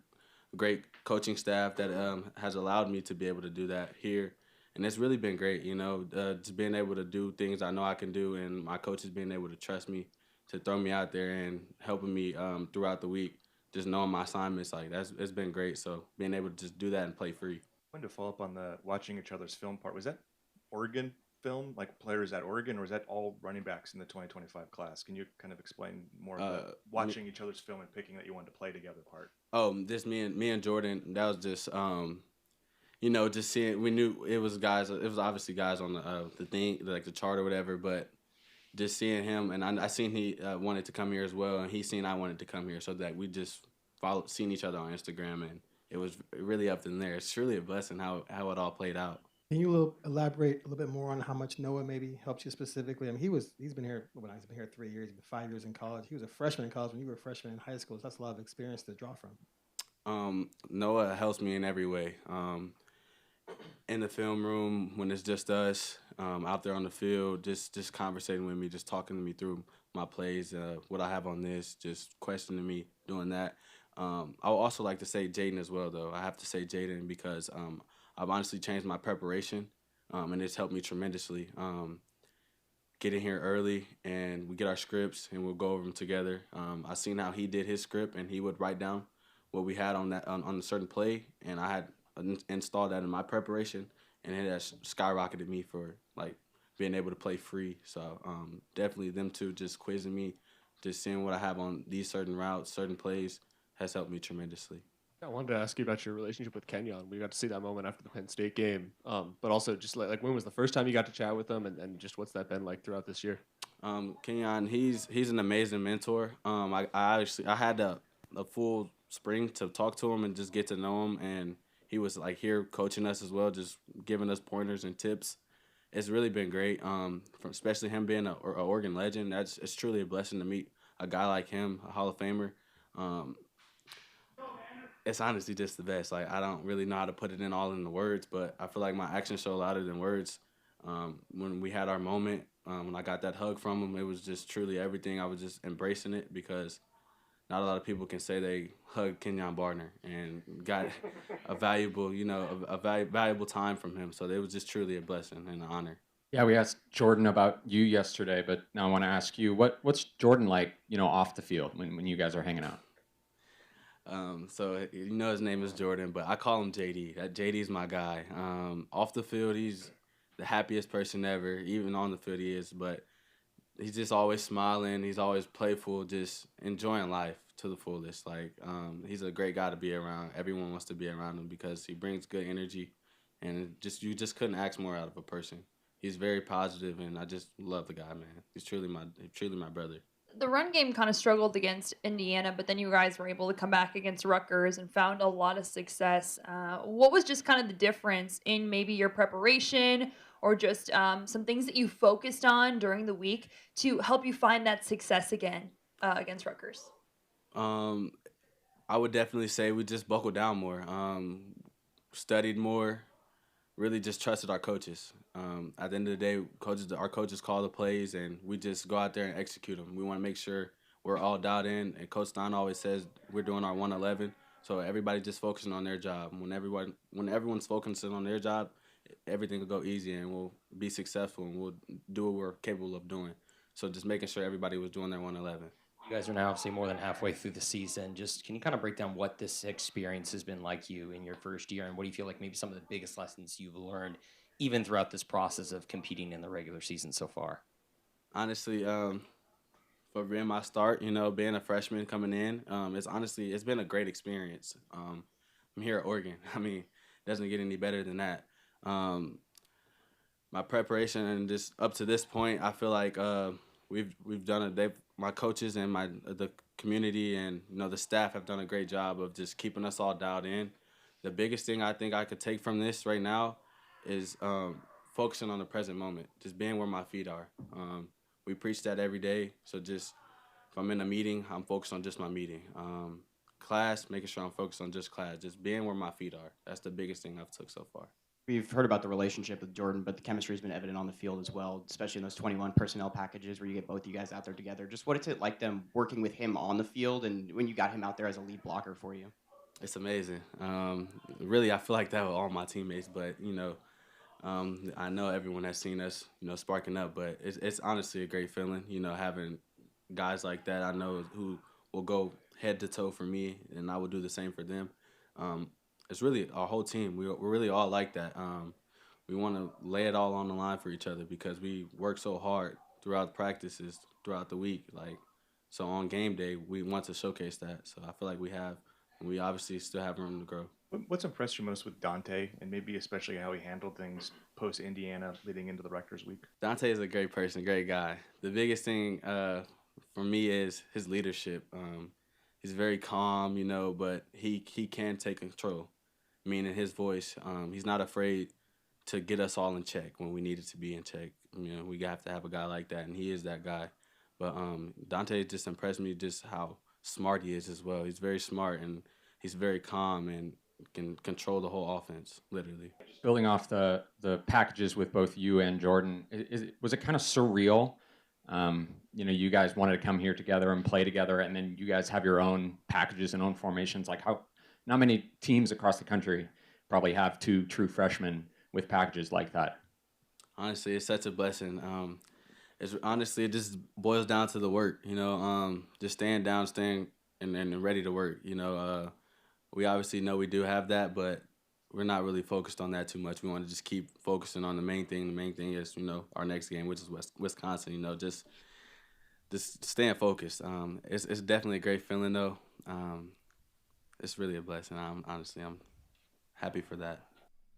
a great coaching staff that has allowed me to be able to do that here. And it's really been great, just being able to do things I know I can do, and my coaches being able to trust me to throw me out there and helping me throughout the week, just knowing my assignments, it's been great. So being able to just do that and play free. I wanted to follow up on the watching each other's film part. Was that Oregon film, like players at Oregon, or was that all running backs in the 2025 class? Can you kind of explain more of the watching each other's film and picking that you wanted to play together part? Just me and Jordan. That was just just seeing, we knew it was guys. It was obviously guys on the thing, like the chart or whatever. But just seeing him, and I seen he wanted to come here as well, and he seen I wanted to come here, so that we just seen each other on Instagram, and it was really up in there. It's really a blessing how it all played out. Can you elaborate a little bit more on how much Noah maybe helped you specifically? I mean, he's been here. Well, he's been here 3 years. He's been 5 years in college. He was a freshman in college when you were a freshman in high school. So that's a lot of experience to draw from. Noah helps me in every way. In the film room, when it's just us out there on the field, just conversating with me, just talking to me through my plays, what I have on this, just questioning me, doing that. I would also like to say Jaden as well, though. I have to say Jaden because I've honestly changed my preparation, and it's helped me tremendously. Getting here early, and we get our scripts, and we'll go over them together. I seen how he did his script, and he would write down what we had on a certain play, and I had installed that in my preparation, and it has skyrocketed me for being able to play free. So definitely them two just quizzing me, just seeing what I have on these certain routes, certain plays, has helped me tremendously. I wanted to ask you about your relationship with Kenyon. We got to see that moment after the Penn State game, but also just like when was the first time you got to chat with him, and just what's that been like throughout this year? Kenyon, he's an amazing mentor. I had a full spring to talk to him and just get to know him, and he was here coaching us as well, just giving us pointers and tips. It's really been great. Especially him being an Oregon legend. It's truly a blessing to meet a guy like him, a Hall of Famer. It's honestly just the best. I don't really know how to put it in the words, but I feel like my actions show louder than words. When we had our moment, when I got that hug from him, it was just truly everything. I was just embracing it because not a lot of people can say they hugged Kenyon Barner and got a valuable, valuable time from him. So it was just truly a blessing and an honor. Yeah, we asked Jordan about you yesterday, but now I want to ask you, what's Jordan like, off the field when you guys are hanging out? So his name is Jordan, but I call him JD. JD's my guy. Off the field, he's the happiest person ever. Even on the field, he is. But he's just always smiling. He's always playful, just enjoying life to the fullest. He's a great guy to be around. Everyone wants to be around him because he brings good energy, and you just couldn't ask more out of a person. He's very positive, and I just love the guy, man. He's truly my brother. The run game kind of struggled against Indiana, but then you guys were able to come back against Rutgers and found a lot of success. What was just kind of the difference in maybe your preparation or just some things that you focused on during the week to help you find that success again against Rutgers? I would definitely say we just buckled down more, studied more, really just trusted our coaches. At the end of the day, our coaches call the plays, and we just go out there and execute them. We want to make sure we're all dialed in, and Coach Stein always says we're doing our 111, so everybody just focusing on their job. When everyone's focusing on their job, everything will go easy, and we'll be successful, and we'll do what we're capable of doing. So just making sure everybody was doing their 111. You guys are now obviously more than halfway through the season. Just can you kind of break down what this experience has been like you in your first year, and what do you feel like maybe some of the biggest lessons you've learned even throughout this process of competing in the regular season so far? Honestly, for being my start, being a freshman coming in, it's been a great experience. I'm here at Oregon. I mean, it doesn't get any better than that. My preparation and just up to this point, I feel like we've done it. My coaches and the community and the staff have done a great job of just keeping us all dialed in. The biggest thing I think I could take from this right now is focusing on the present moment, just being where my feet are. We preach that every day, so just if I'm in a meeting, I'm focused on just my meeting. Class, making sure I'm focused on just class, just being where my feet are. That's the biggest thing I've took so far. We've heard about the relationship with Jordan, but the chemistry has been evident on the field as well, especially in those 21 personnel packages where you get both you guys out there together. Just what is it like them working with him on the field and when you got him out there as a lead blocker for you? It's amazing. Really, I feel like that with all my teammates, but, I know everyone has seen us, sparking up, but it's honestly a great feeling, having guys like that I know who will go head to toe for me, and I will do the same for them. It's really our whole team. We're really all like that. We want to lay it all on the line for each other because we work so hard throughout practices, throughout the week. So on game day, we want to showcase that. So I feel like we have, and we obviously still have room to grow. What's impressed you most with Dante, and maybe especially how he handled things post-Indiana leading into the Rutgers week? Dante is a great person, great guy. The biggest thing for me is his leadership. He's very calm, but he can take control, meaning his voice. He's not afraid to get us all in check when we need it to be in check. We have to have a guy like that, and he is that guy. But Dante just impressed me just how smart he is as well. He's very smart, and he's very calm and can control the whole offense, literally. Building off the packages with both you and Jordan, was it kind of surreal? You guys wanted to come here together and play together, and then you guys have your own packages and own formations. Like not many teams across the country probably have two true freshmen with packages like that. Honestly, it's such a blessing. It just boils down to the work, just staying down, staying and ready to work. We obviously know we do have that, but we're not really focused on that too much. We want to just keep focusing on the main thing. The main thing is, our next game, which is Wisconsin. Just staying focused. It's definitely a great feeling though. It's really a blessing. I'm happy for that.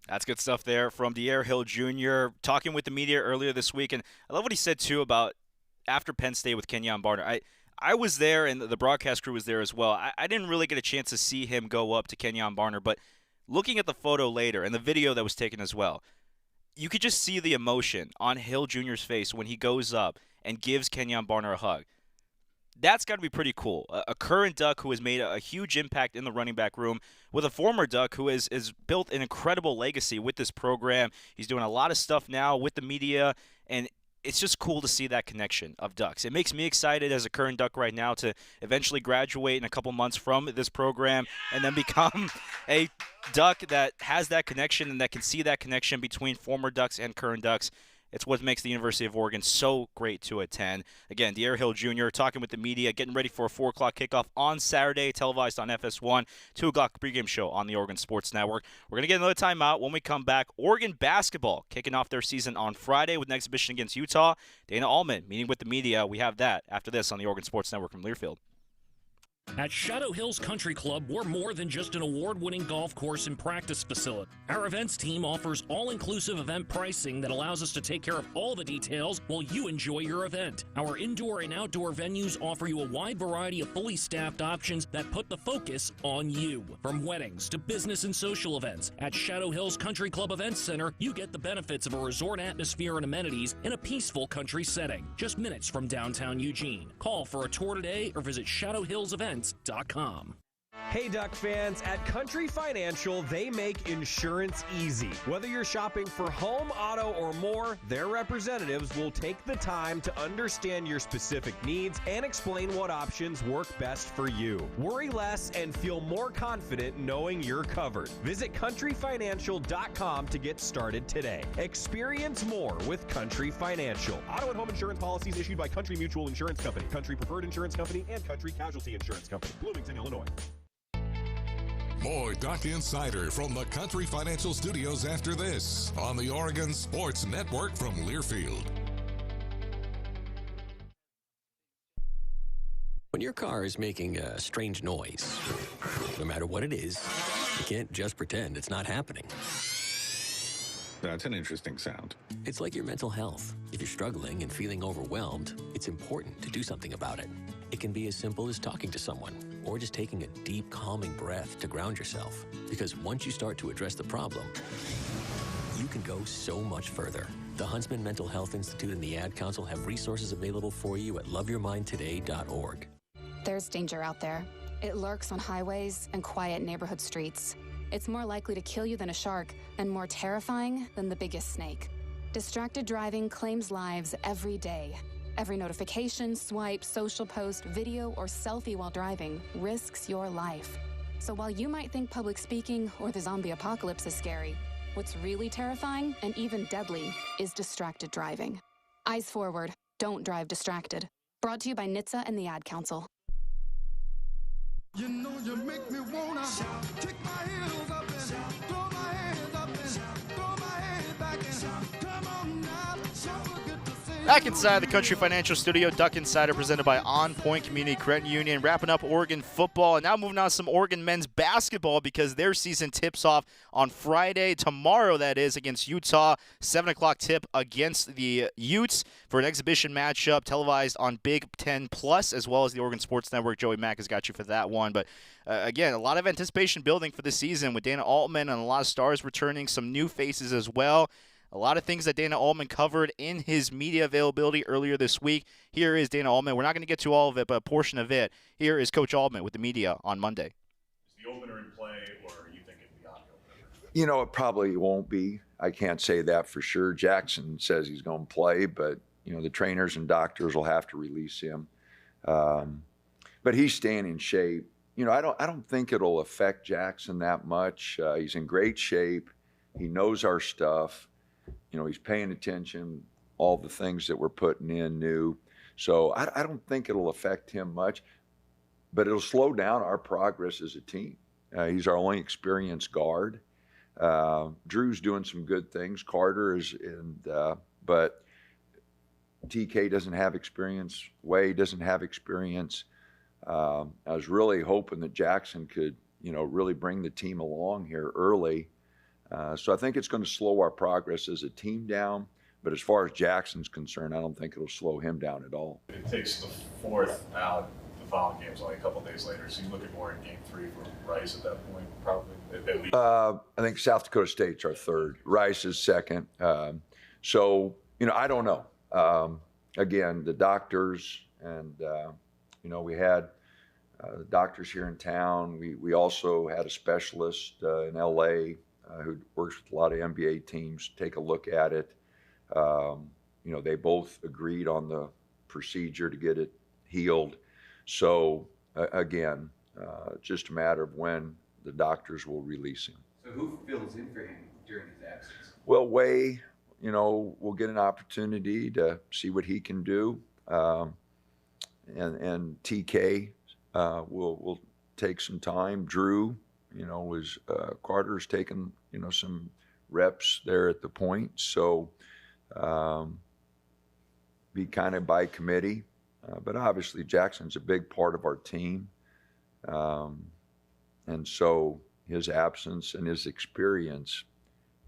That's good stuff there from De'Aaron Hill Jr. talking with the media earlier this week, and I love what he said too about after Penn State with Kenyon Barner. I was there, and the broadcast crew was there as well. I didn't really get a chance to see him go up to Kenyon Barner, but looking at the photo later and the video that was taken as well, you could just see the emotion on Hill Jr.'s face when he goes up and gives Kenyon Barner a hug. That's got to be pretty cool. A current Duck who has made a huge impact in the running back room with a former Duck who has built an incredible legacy with this program. He's doing a lot of stuff now with the media, and it's just cool to see that connection of Ducks. It makes me excited as a current Duck right now to eventually graduate in a couple months from this program and then become a Duck that has that connection and that can see that connection between former Ducks and current Ducks. It's what makes the University of Oregon so great to attend. Again, De'Aaron Hill Jr. talking with the media, getting ready for a 4 o'clock kickoff on Saturday, televised on FS1, 2 o'clock pregame show on the Oregon Sports Network. We're going to get another timeout. When we come back, Oregon basketball kicking off their season on Friday with an exhibition against Utah. Dana Allman meeting with the media. We have that after this on the Oregon Sports Network from Learfield. At Shadow Hills Country Club, we're more than just an award-winning golf course and practice facility. Our events team offers all-inclusive event pricing that allows us to take care of all the details while you enjoy your event. Our indoor and outdoor venues offer you a wide variety of fully staffed options that put the focus on you. From weddings to business and social events, at Shadow Hills Country Club Events Center, you get the benefits of a resort atmosphere and amenities in a peaceful country setting, just minutes from downtown Eugene. Call for a tour today or visit shadowhillsevents.com. Hey Duck fans, at Country Financial, they make insurance easy. Whether you're shopping for home, auto, or more, their representatives will take the time to understand your specific needs and explain what options work best for you. Worry less and feel more confident knowing you're covered. Visit countryfinancial.com to get started today. Experience more with Country Financial. Auto and home insurance policies issued by Country Mutual Insurance Company, Country Preferred Insurance Company, and Country Casualty Insurance Company, Bloomington, Illinois. More Duck Insider from the Country Financial Studios after this on the Oregon Sports Network from Learfield. When your car is making a strange noise, no matter what it is, you can't just pretend it's not happening. That's an interesting sound. It's like your mental health. If you're struggling and feeling overwhelmed, it's important to do something about it. It can be as simple as talking to someone or just taking a deep, calming breath to ground yourself. Because once you start to address the problem, you can go so much further. The Huntsman Mental Health Institute and the Ad Council have resources available for you at loveyourmindtoday.org. There's danger out there. It lurks on highways and quiet neighborhood streets. It's more likely to kill you than a shark and more terrifying than the biggest snake. Distracted driving claims lives every day. Every notification, swipe, social post, video, or selfie while driving risks your life. So while you might think public speaking or the zombie apocalypse is scary, what's really terrifying and even deadly is distracted driving. Eyes forward, don't drive distracted. Brought to you by NHTSA and the Ad Council. You know you make me wanna kick my heels up and throw my hands up and throw my head back and come on now. So good to see. Back inside the Country Financial Studio, Duck Insider presented by OnPoint Community Credit Union, wrapping up Oregon football, and now moving on to some Oregon men's basketball because their season tips off on Friday, tomorrow that is, against Utah. 7 o'clock tip against the Utes for an exhibition matchup televised on Big Ten Plus, as well as the Oregon Sports Network. Joey Mack has got you for that one, but again, a lot of anticipation building for the season with Dana Altman and a lot of stars returning, some new faces as well. A lot of things that Dana Altman covered in his media availability earlier this week. Here is Dana Altman. We're not going to get to all of it, but a portion of it. Here is Coach Altman with the media on Monday. Is the opener in play, or you think it'll be on the opener? You know, it probably won't be. I can't say that for sure. Jackson says he's going to play, but, you know, the trainers and doctors will have to release him. But he's staying in shape. You know, I don't think it'll affect Jackson that much. He's in great shape. He knows our stuff. You know, he's paying attention, all the things that we're putting in new. So I don't think it'll affect him much, but it'll slow down our progress as a team. He's our only experienced guard. Drew's doing some good things. Carter is, but TK doesn't have experience. Wade doesn't have experience. I was really hoping that Jackson could, you know, really bring the team along here early. So I think it's going to slow our progress as a team down. But as far as Jackson's concerned, I don't think it'll slow him down at all. It takes the fourth out. The following game's only a couple days later, so you're looking more in game 3 for Rice at that point, probably at least. I think South Dakota State's our third. Rice is second. So, you know, I don't know. Again, the doctors and, you know, we had doctors here in town. We also had a specialist in L.A. Who works with a lot of NBA teams take a look at it. You know, they both agreed on the procedure to get it healed. So, again, just a matter of when the doctors will release him. So who fills in for him during his absence? Well, Way, you know, we'll get an opportunity to see what he can do. And TK will take some time. Drew, you know, Carter's taken, you know, some reps there at the point. So be kind of by committee. But obviously Jackson's a big part of our team. And so his absence and his experience,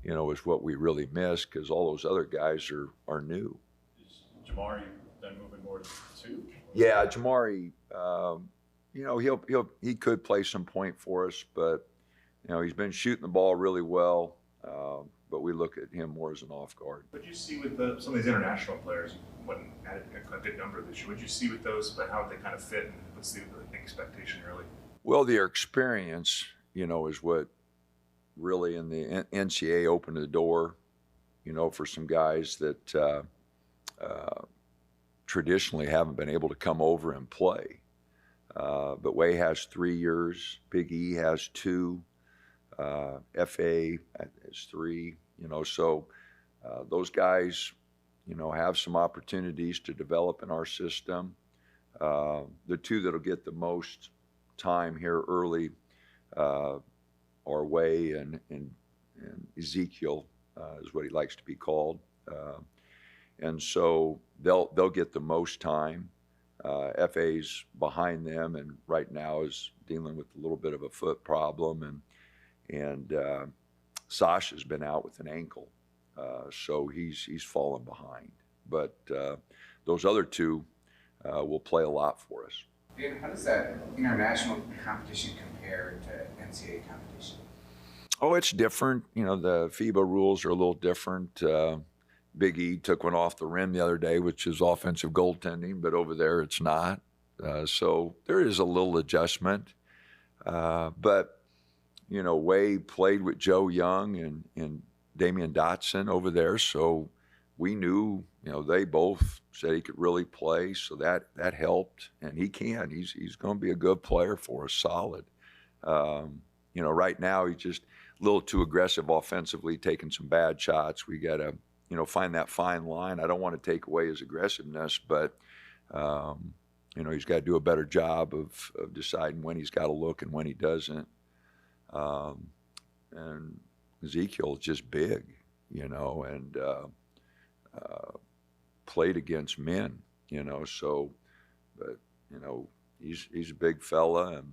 is what we really miss because all those other guys are new. Is Jamari then moving more to 2? Yeah, Jamari, he could play some point for us, but he's been shooting the ball really well. But we look at him more as an off guard. What did you see with some of these international players? When added a good number this year, what did you see with those? But how would they kind of fit, and what's the expectation really? Well, their experience, is what really in the NCAA opened the door, for some guys that traditionally haven't been able to come over and play. But Way has 3 years, Big E has 2, FA has 3, so those guys, have some opportunities to develop in our system. The 2 that'll get the most time here early are Way and Ezekiel, is what he likes to be called. And so they'll get the most time. FA's behind them and right now is dealing with a little bit of a foot problem, and Sasha's been out with an ankle, so he's fallen behind. But those other 2 will play a lot for us. Dan, how does that international competition compare to NCAA competition? Oh, it's different. The FIBA rules are a little different. Big E took one off the rim the other day, which is offensive goaltending, but over there it's not. So there is a little adjustment. But, Way played with Joe Young and Damian Dotson over there, so we knew, they both said he could really play, so that helped, and he can. He's going to be a good player for us, solid. Right now he's just a little too aggressive offensively, taking some bad shots. We got to, find that fine line. I don't want to take away his aggressiveness, but, he's got to do a better job of deciding when he's got to look and when he doesn't. And Ezekiel's just big, and played against men, so, but, he's a big fella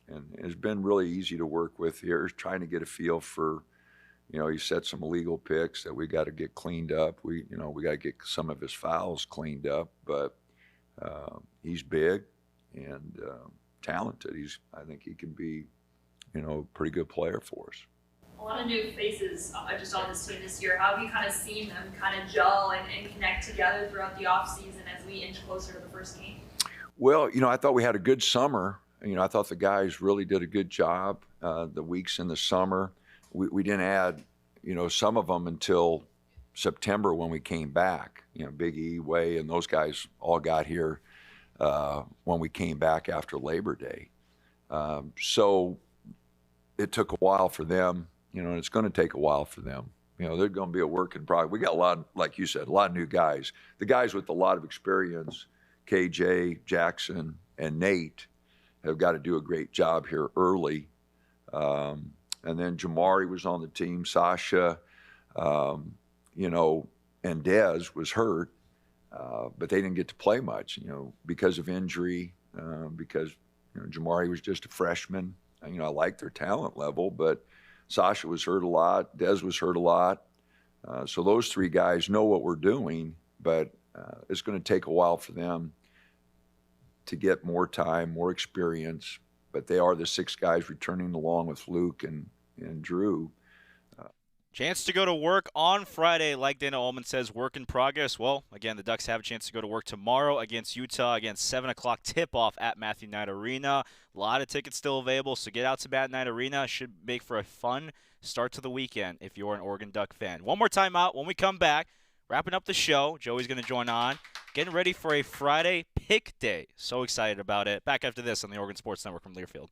and it's been really easy to work with here, trying to get a feel for, he set some illegal picks that we got to get cleaned up. We got to get some of his fouls cleaned up, but he's big and talented. I think he can be, a pretty good player for us. A lot of new faces just on this team this year. How have you kind of seen them kind of gel and connect together throughout the offseason as we inch closer to the first game? Well, I thought we had a good summer. I thought the guys really did a good job the weeks in the summer. We didn't add, some of them until September when we came back. Big E, Way, and those guys all got here when we came back after Labor Day. So it took a while for them, and it's going to take a while for them. They're going to be a work in progress. We got a lot, like you said, a lot of new guys. The guys with a lot of experience, KJ, Jackson, and Nate, have got to do a great job here early. And then Jamari was on the team. Sasha, and Dez was hurt, but they didn't get to play much, because of injury, because Jamari was just a freshman. I like their talent level, but Sasha was hurt a lot. Dez was hurt a lot. So those 3 guys know what we're doing, but it's going to take a while for them to get more time, more experience. But they are the 6 guys returning along with Luke and Drew. Chance to go to work on Friday, like Dana Ullman says, work in progress. Well, again, the Ducks have a chance to go to work tomorrow against Utah, again, 7 o'clock tip-off at Matthew Knight Arena. A lot of tickets still available, so get out to Matthew Knight Arena. Should make for a fun start to the weekend if you're an Oregon Duck fan. One more time out. When we come back, wrapping up the show, Joey's going to join on, getting ready for a Friday pick day. So excited about it. Back after this on the Oregon Sports Network from Learfield.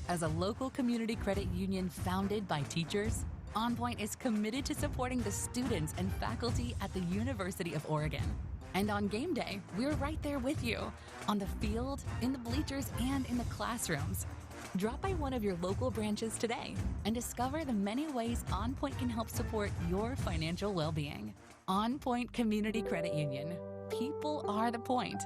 As a local community credit union founded by teachers, OnPoint is committed to supporting the students and faculty at the University of Oregon. And on game day, we're right there with you, on the field, in the bleachers, and in the classrooms. Drop by one of your local branches today and discover the many ways OnPoint can help support your financial well-being. OnPoint Community Credit Union. People are the point.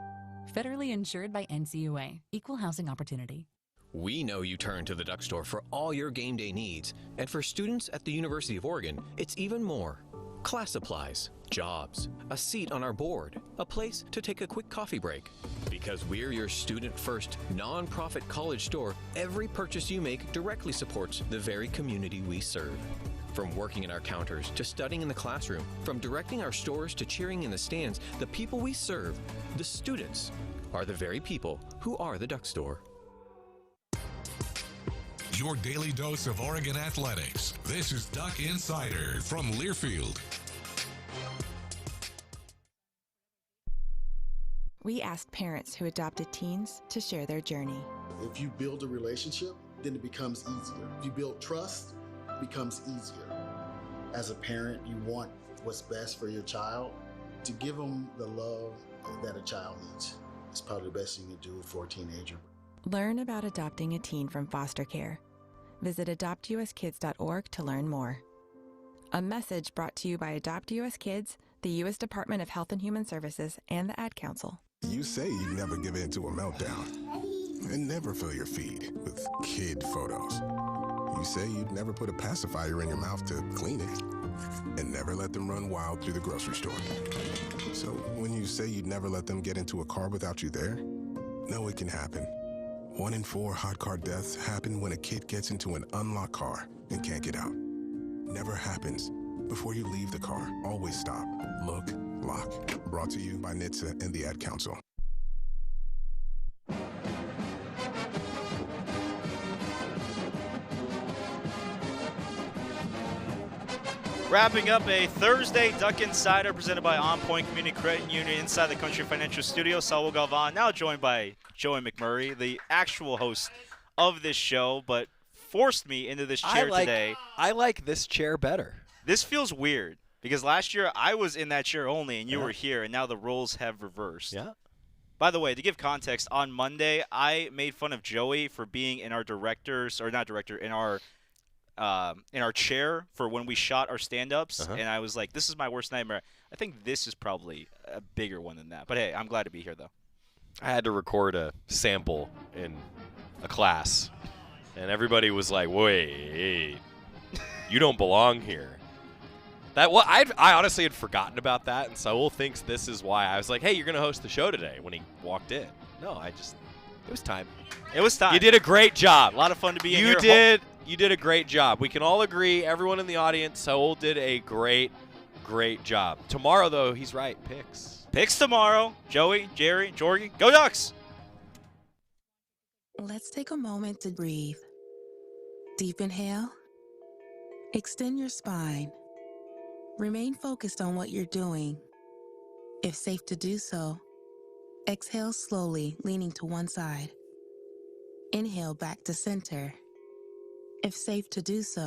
Federally insured by NCUA. Equal housing opportunity. We know you turn to the Duck Store for all your game day needs, and for students at the University of Oregon, it's even more. Class supplies, jobs, a seat on our board, a place to take a quick coffee break. Because we're your student-first, non-profit college store, every purchase you make directly supports the very community we serve. From working in our counters to studying in the classroom, from directing our stores to cheering in the stands, the people we serve, the students, are the very people who are the Duck Store. Your daily dose of Oregon athletics. This is Duck Insider from Learfield. We asked parents who adopted teens to share their journey. If you build a relationship, then it becomes easier. If you build trust, it becomes easier. As a parent, you want what's best for your child. To give them the love that a child needs is probably the best thing you can do for a teenager. Learn about adopting a teen from foster care. Visit adoptuskids.org to learn more. A message brought to you by Adopt US Kids, the U.S. Department of Health and Human Services, and the Ad Council. You say you never give in to a meltdown and never fill your feed with kid photos. You say you'd never put a pacifier in your mouth to clean it and never let them run wild through the grocery store. So when you say you'd never let them get into a car without you there, know it can happen. 1 in 4 hot car deaths happen when a kid gets into an unlocked car and can't get out. Never happens. Before you leave the car, always stop, look, lock. Brought to you by NHTSA and the Ad Council. Wrapping up a Thursday Duck Insider presented by OnPoint Community Credit Union inside the Country Financial Studio. Saul Galvan, now joined by Joey McMurray, the actual host of this show, but forced me into this chair today. I like this chair better. This feels weird because last year I was in that chair only and you were here, and now the roles have reversed. Yeah. By the way, to give context, on Monday I made fun of Joey for being in our in our chair for when we shot our stand-ups, and I was like, this is my worst nightmare. I think this is probably a bigger one than that. But hey, I'm glad to be here, though. I had to record a sample in a class, and everybody was like, wait, you don't belong here. I honestly had forgotten about that, and Saul thinks this is why. I was like, hey, you're going to host the show today when he walked in. No, it was time. It was time. You did a great job. A lot of fun to be in here. You did a great job. We can all agree, everyone in the audience, Saul did a great job. Tomorrow, though, he's right. Picks tomorrow. Joey, Jerry, Jorgie, go Ducks! Let's take a moment to breathe. Deep inhale. Extend your spine. Remain focused on what you're doing. If safe to do so, exhale slowly, leaning to one side. Inhale back to center. If safe to do so,